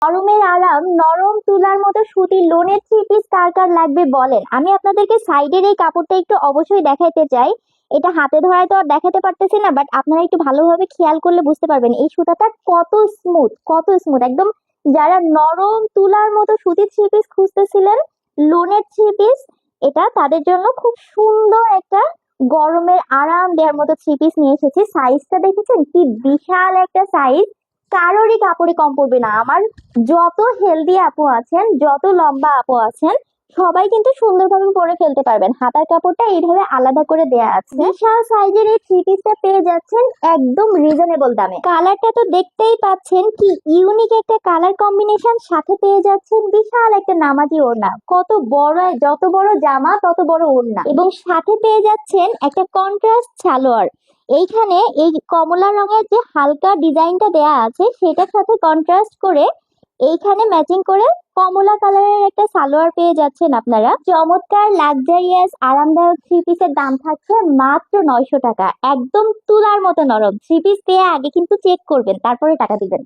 গরমের আরাম নরম তুলার মতো সুতির লোনের থ্রি পিস কার কার লাগবে বলেন। আমি আপনাদেরকে সাইডের এই কাপড়টা একটু অবশ্যই দেখাইতে চাই। এটা হাতে ধরায় তো আর দেখাতে পারতেছি না, বাট আপনারা একটু ভালোভাবে খেয়াল করলে বুঝতে পারবেন এই সুতাটা কত স্মুথ, কত স্মুথ একদম। যারা নরম তুলার মতো সুতির থ্রি পিস খুঁজতেছিলেন, লোনের থ্রি পিস, এটা তাদের জন্য খুব সুন্দর একটা গরমের আরাম দেওয়ার মতো থ্রি পিস নিয়ে এসেছি। সাইজটা দেখেছেন কি বিশাল একটা সাইজ, কারোরই কাপড়ে কম পড়বে না। আমার যত হেলদি আপু আছেন, যত লম্বা আপু আছেন, সবাই কিন্তু সুন্দরভাবে পরে ফেলতে পারবেন। হাতার কাপড়টা এইভাবে আলাদা করে দেয়া আছে। বিশাল সাইজের এই থ্রি পিসটা পেয়ে যাচ্ছেন একদম রিজনেবল দামে। কালারটা তো দেখতেই পাচ্ছেন কি ইউনিক একটা কালার কম্বিনেশন, সাথে পেয়ে যাচ্ছেন বিশাল একটা নামাজি ওড়না। কত বড়, যত বড় জামা তত বড় ওড়না, এবং সাথে পেয়ে যাচ্ছেন একটা কন্ট্রাস্ট সালোয়ার। এইখানে এই কমলা রঙের যে হালকা ডিজাইনটা দেয়া আছে সেটার সাথে কন্ট্রাস্ট করে এইখানে ম্যাচিং করে কমলা কালারের একটা সালোয়ার পেয়ে যাচ্ছেন আপনারা। চমৎকার লাক্সারিয়াস আরামদায়ক থ্রি পিসের দাম থাকছে মাত্র 900 টাকা। একদম তুলার মতো নরম থ্রি পিস পেয়ে আগে কিন্তু চেক করবেন, তারপরে টাকা দিবেন।